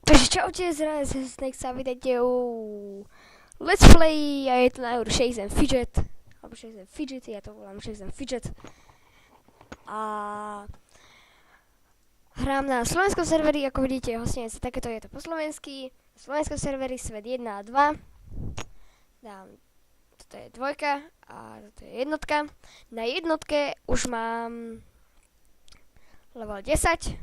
Takže čaute, zrazu sa Snake sa vydajte u Let's Play a je to na Shakes and Fidget. Alebo Shakes and Fidget, ja to volám Shakes and Fidget. A hrám na slovenskom serveri, ako vidíte, hostenice takéto je to po slovensky. Na slovenskom serveri Svet 1 a 2. Toto je dvojka a toto je jednotka. Na jednotke už mám level 10.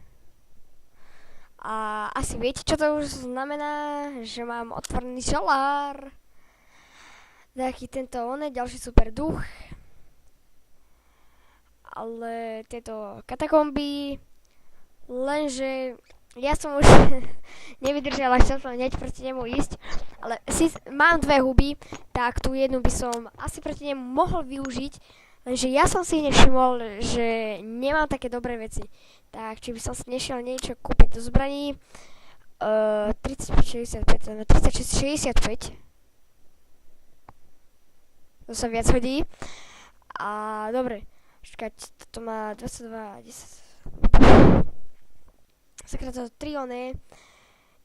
A asi viete, čo to už znamená, že mám otvorený žalár. Taký tento ďalší super duch. Ale tieto katakomby, lenže ja som už nevydržala, chcel som hneď proti nemu ísť, ale mám dve huby, tak tú jednu by som asi proti nemu mohol využiť, lenže ja som si nevšimol, že nemám také dobré veci. Tak, či by som si nešiel niečo kúpiť do zbraní. 35-65, 36-65. To sa viac hodí. A dobre, počkať, toto má 22, 10. Sakra, to 3 oné.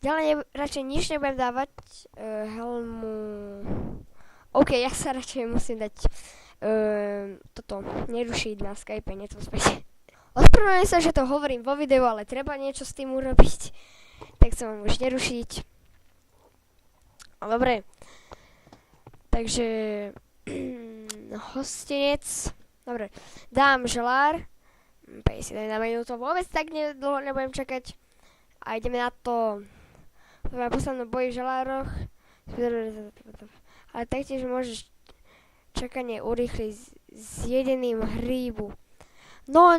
Ďalej radšej nič nebudem dávať. Helmu. OK, ja sa radšej musím dať toto, nerušiť na Skype, nie to späť. Ospravedlňujem sa, že to hovorím vo videu, ale treba niečo s tým urobiť. Tak sa mám už nerušiť. Dobre. Takže hostinec. Dobre. Dám želár. 51 minútov. Vôbec tak dlho nebudem čakať. A ideme na to. Na poslednom boji v želároch. Ale taktiež môžeš čakanie urýchliť s jedením hríbu. No,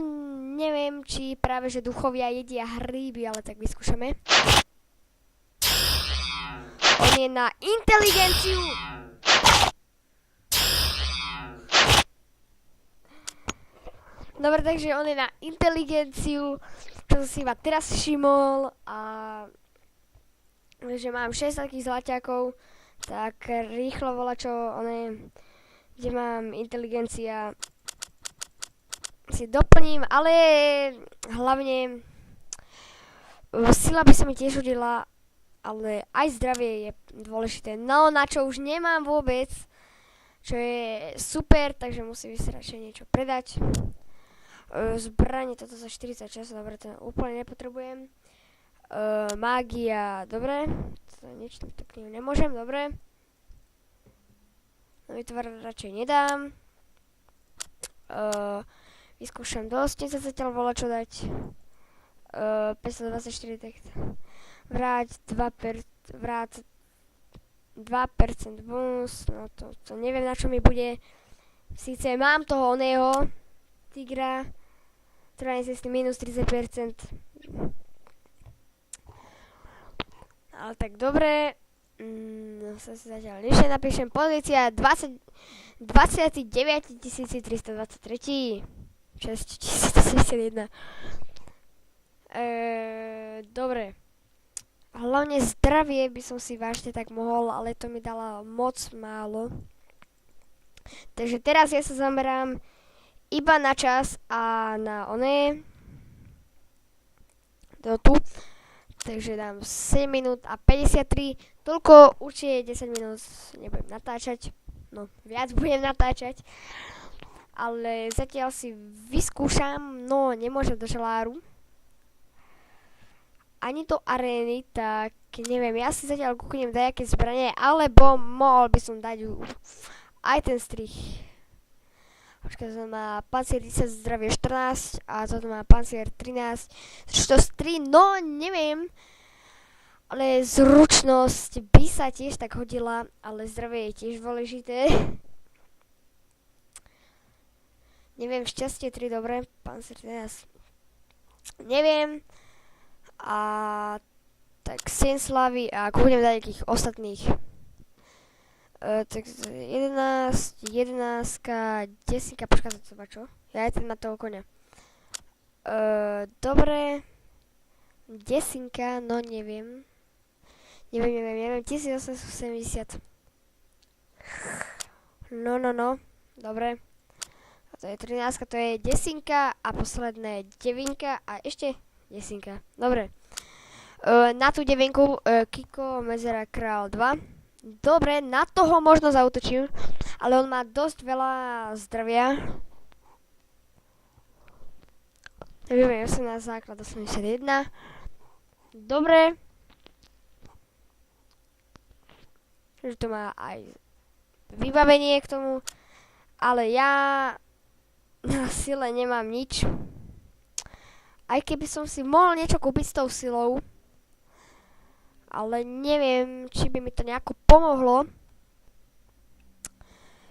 neviem, či práve, že duchovia jedia hríby, ale tak vyskúšame. On je na inteligenciu. Dobre, takže on je na inteligenciu, čo som si iba teraz všimol. A že mám 6 takých zlaťákov, tak rýchlo volá, čo kde mám inteligencia, si doplním, ale hlavne sila by sa mi tiež hodila, ale aj zdravie je dôležité. No, na čo už nemám vôbec, čo je super, takže musím si radšej niečo predať. Zbranie, toto za 46, dobre, to úplne nepotrebujem. Mágia, dobre, to niečo tak nemôžem, dobre. Nový tvar radšej nedám. Vyskúšam dosť, sa zatiaľ volá čo dať. 524 text. Vráť 2% bonus. No to neviem, na čo mi bude. Síce mám toho oného tigra, trvanie cesty minus 30%. Ale tak dobre. Sa si zatiaľ nič nenapíšem. Pozícia 29.323. 6071. Dobre. Hlavne zdravie by som si vážne tak mohol, ale to mi dala moc málo. Takže teraz ja sa zamerám iba na čas a na oné. Tu. Takže dám 7 minút a 53. Toľko, určite 10 minút nebudem natáčať. No, viac budem natáčať. Ale zatiaľ si vyskúšam, no nemôžem do želáru. Ani do arény, tak neviem, ja si zatiaľ kúknem dajaké zbranie, alebo mohol by som dať aj ten strich. Počkaj, to má pancier 10, zdravie 14 a toto má pancier 13, zručnosť 3, no neviem. Ale zručnosť by sa tiež tak hodila, ale zdravie je tiež dôležité. Neviem, šťastie 3, dobre, pancier 13. Neviem. A tak 7 slavy a kúknem dať nejakých ostatných. Tak 11, 10, počkaj, to seba, čo? Ja aj ten na toho koňa. Dobre. 10, no neviem. Neviem, 1870. No, dobre. A to je 13, to je 10 a posledné 9 a ešte 10. Dobre. Na tú devinku Kiko Mezera Král 2. Dobre, na toho možno zaútočím, ale on má dosť veľa zdravia. Takže 18 základ 81. Dobre. Takže to má aj vybavenie k tomu. Ale ja na sile nemám nič. Aj keby som si mohol niečo kúpiť s tou silou. Ale neviem, či by mi to nejako pomohlo.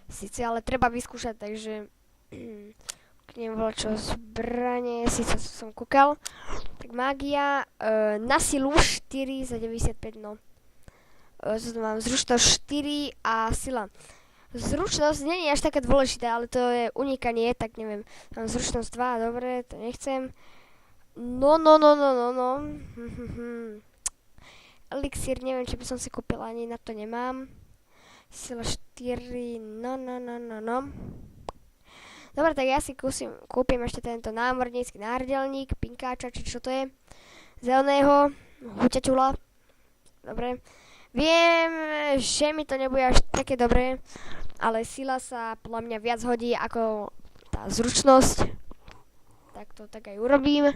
Sice ale treba vyskúšať, takže neviem čo zbranie, síce som kúkal. Tak mágia na silu 4 za 95, no. Mám zručnosť 4 a sila. Zručnosť nie je až také dôležité, ale to je unikanie, tak neviem. Mám zručnosť 2, dobre, to nechcem. No. Elixír, neviem, či by som si kúpil, ani na to nemám. Sila 4, no. Dobre, tak ja si kúpim ešte tento námornícky náhrdelník, pinkáča, či čo to je. Zeleného, huťačula. Dobre. Viem, že mi to nebude až také dobré, ale sila sa podľa mňa viac hodí ako tá zručnosť. Tak to tak aj urobím.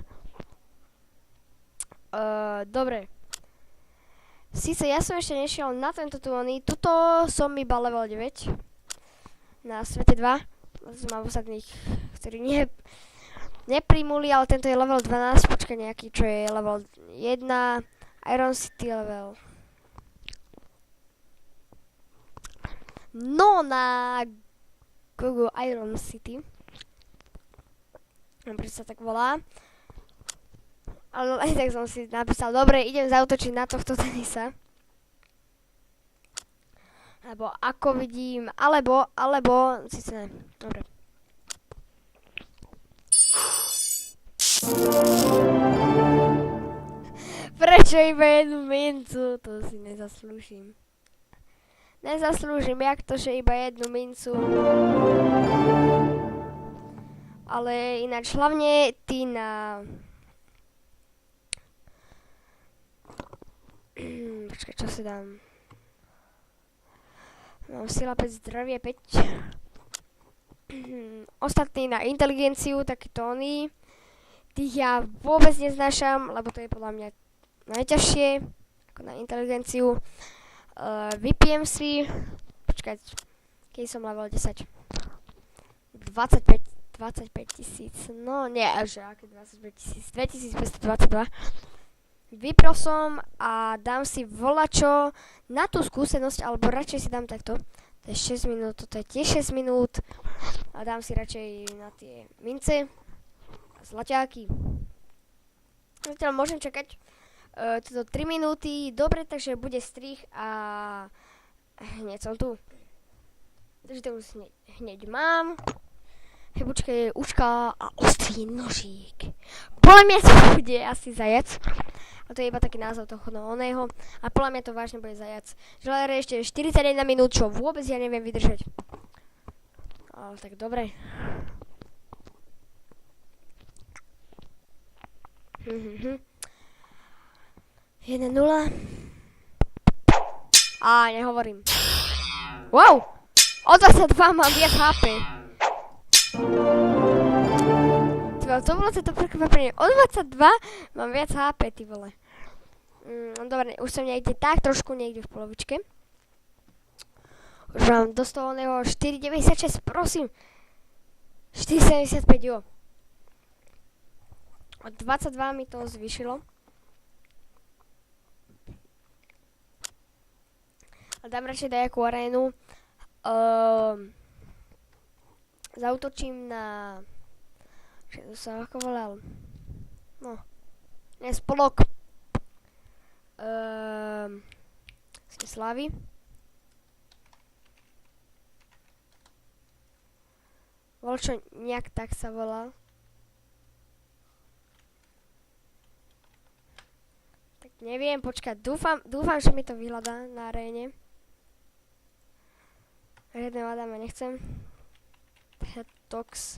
Dobre. Sice ja som ešte nešiel na tento turný, tuto som iba level 9 na svete 2. Mám ostatných, ktorí neprimuli, ale tento je level 12, počkaj nejaký, čo je level 1, Iron City level. No na Google Iron City. Prečo sa tak volá. Ale aj tak som si napísal, dobre, idem zaútočiť na tohto tenisa. Alebo ako vidím, alebo, síce ne, dobre. Prečo iba jednu mincu? To si nezaslúžim. Jak to, že iba jednu mincu. Ale ináč hlavne ty na... Počkaj, čo si dám? Mám sila 5, zdravie 5. Ostatní na inteligenciu, takýto oni. Tých ja vôbec neznášam, lebo to je podľa mňa najťažšie, ako na inteligenciu. Vypijem si, počkať, keď som level 10. 25 000, no nie, že aké 25 000, 2522. Vypil som a dám si volačo na tú skúsenosť, alebo radšej si dám takto. To je 6 minút, toto je tiež 6 minút. A dám si radšej na tie mince a zlaťáky. Zatiaľ môžem čakať toto 3 minúty, dobre, takže bude strih a hneď som tu. Takže to už hneď mám. Hebučké uška a ostrý nožík. Podľa mňa to bude asi zajac. A to je iba taký názov toho oného. A podľa mňa to vážne bude zajac. Želére ešte 41 minút, čo vôbec ja neviem vydržať. Ale tak dobre. 1-0. Á, nehovorím. Wow! O 22 mám viac HP. To bolo to prekvapenie. O 22 mám viac HP, ty vole. Dobre, už som niekde tak trošku niekde v polovičke. Už mám do stolného 4,96, prosím. 4,75, jo. O 22 mi to zvýšilo. A dám radšej dajakú arénu. Zautočím na... Čo to sa ako volal? No. Nie, spolok. Slávy. Volčo nejak tak sa volal. Tak neviem, počkať. Dúfam, že mi to vyhľadá na aréne. Žiadne Adama nechcem. Tox.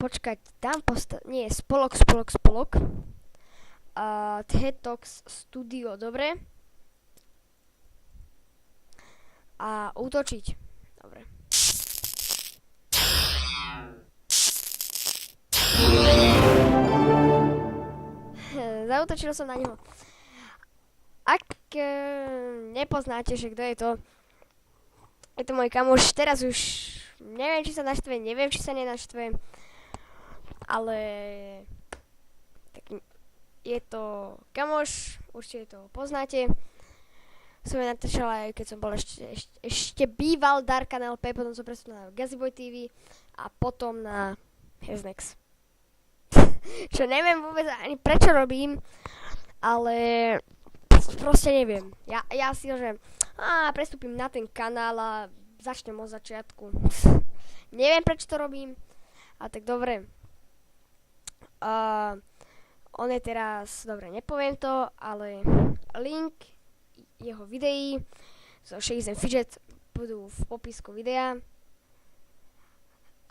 počkať, nie, spolok. Detox Studio, dobre. A útočiť. Dobre. Zaútočil som na neho. Ak nepoznáte, že kto je to môj kamoš. Teraz už neviem, či sa naštve, neviem, či sa nenaštve, ale tak je to kamoš, určite to poznáte. Som je natáčala, keď som bol ešte býval Dark NLP, potom som presunul na Gaziboy TV a potom na Heznex. Čo neviem vôbec ani prečo robím, ale proste neviem. Ja si že prestúpim na ten kanál a začnem od začiatku. Neviem prečo to robím, a tak dobre. On je teraz, dobre, nepoviem to, ale link jeho videí zo Shakes and Fidget budú v popisku videa.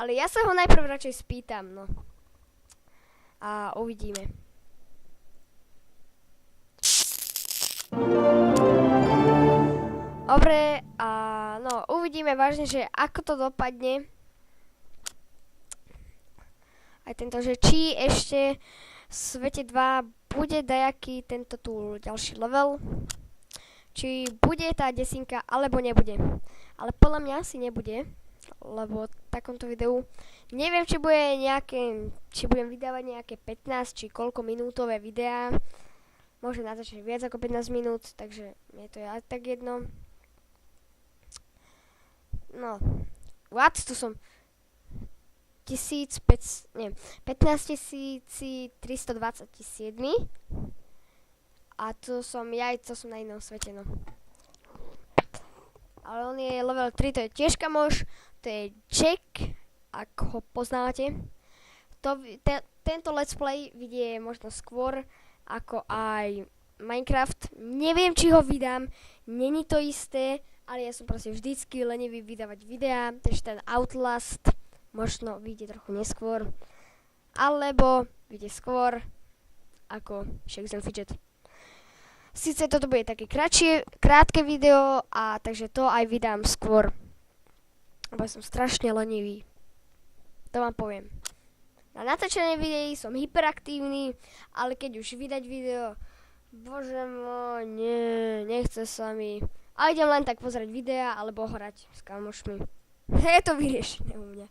Ale ja sa ho najprv radšej spýtam, no. A uvidíme. Dobre, no uvidíme vážne, že ako to dopadne. Aj tento, že či ešte v svete 2 bude dajaký tento tu ďalší level. Či bude tá desinka, alebo nebude. Ale podľa mňa asi nebude, lebo v takomto videu neviem, či budem vydávať nejaké 15 či koľko minútové videá. Môžem natáčať viac ako 15 minút, takže je to aj tak jedno. No, tu som 15 327 a to som na inom svete, no. Ale on je level 3, to je tiež kamoš, to je Jack, ak ho poznáte. Tento let's play vidie možno skôr ako aj Minecraft. Neviem, či ho vydám, není to isté, ale ja som proste vždycky lenivý vydávať videá, takže ten Outlast možno vyjde trochu neskôr, alebo vyjde skôr ako Shakes and Fidget. Sice toto bude také krátke video, a takže to aj vydám skôr, lebo som strašne lenivý. To vám poviem. Na natáčanie videí som hyperaktívny, ale keď už vydať video, bože môj, nechce sa mi. A idem len tak pozerať videa, alebo hrať s kamošmi. Je to vyriešené u mňa.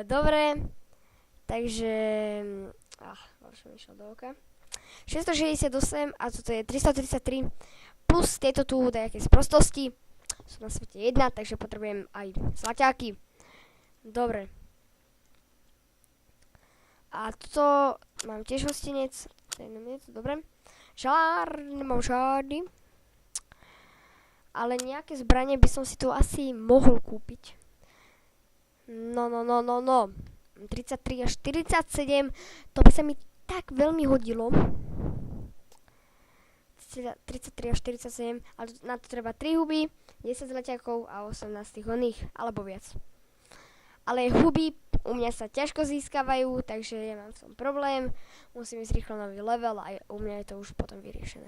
Dobre, takže... Už mi išiel do oka. 668 a toto je 333 plus tieto tu dajaké sprostosti. Sú na svete 1, takže potrebujem aj zlaťáky. Dobre. A toto mám tiež hostinec. Dobre. Žalár, nemám žiadny. Ale nejaké zbranie by som si tu asi mohol kúpiť. No. 33 až 47, to by sa mi tak veľmi hodilo. 33 až 47, ale na to treba 3 huby, 10 zlaťakov a 18 oných, alebo viac. Ale huby u mňa sa ťažko získavajú, takže ja mám v tom problém. Musím ísť rýchlo nový level a u mňa je to už potom vyriešené.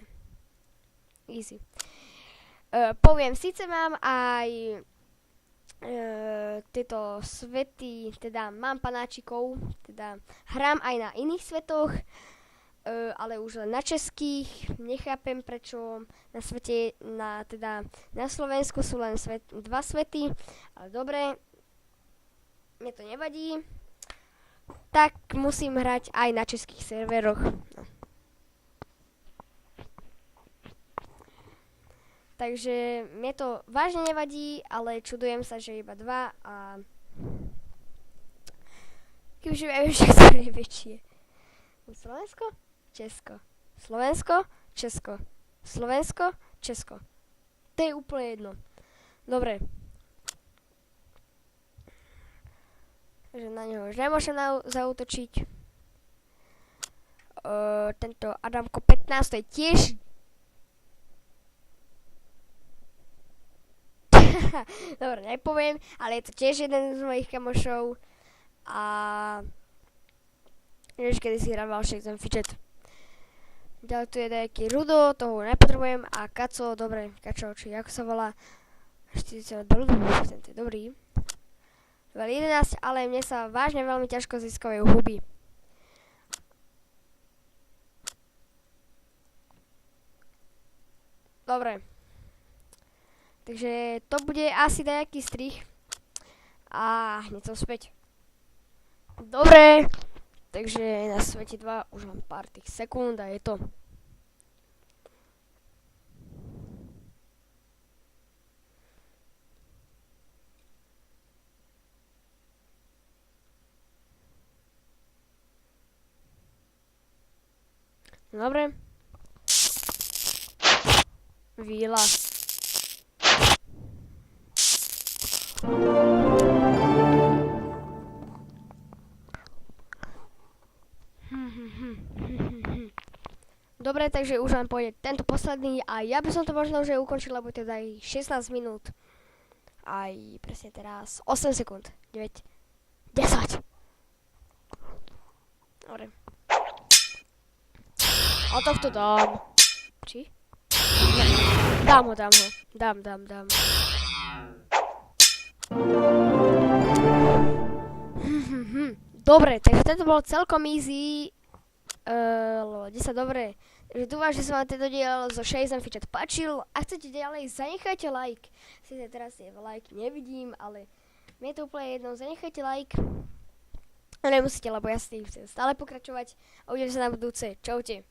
Easy. Poviem, síce mám aj tieto svety, teda mám panáčikov, teda hrám aj na iných svetoch, ale už len na českých. Nechápem, prečo na svete, na Slovensku sú len 2 svety, ale dobre, mne to nevadí. Tak musím hrať aj na českých serveroch. No. Takže mne to vážne nevadí, ale čudujem sa, že iba 2 a... Keďže viem, že ktoré je väčšie. Slovensko? Česko. Slovensko? Česko. Slovensko? Česko. To je úplne jedno. Dobre. Takže na neho už nemôžem zaútočiť. Tento Adamko 15, to je tiež... Dobre, nepoviem, ale je to tiež jeden z mojich kamošov. a než kedy si hrával Shakes and Fidget. Ďalej tu je nejaký Rudo, toho nepotrebujem, a Kaco, dobre, Kačo, či ako sa volá, 40%, to je dobrý. Level 11, ale mne sa vážne veľmi ťažko získajú huby. Dobre. Takže to bude asi nejaký strih. A hneď som späť. Dobre. Takže na svete 2 už mám pár tých sekúnd a je to. Dobre. Víla. Dobre, takže už len pôjde tento posledný a ja by som to možno už ukončil, lebo teda aj 16 minút. Aj presne teraz 8 sekúnd. 9, 10. Dobre. A tohto dám. Či? Ne. Dám ho. Dám. Dobre, takže tento bol celkom easy. 10, dobre. Takže dúfam, že sa vám tento diel zo Shakes and Fidget páčil. Ak chcete ďalej, zanechajte like. Sice teraz tie like nevidím, ale mne je to úplne jedno. Zanechajte like. No nemusíte, lebo ja s tým chcem stále pokračovať. A uvidíme sa na budúce. Čaute.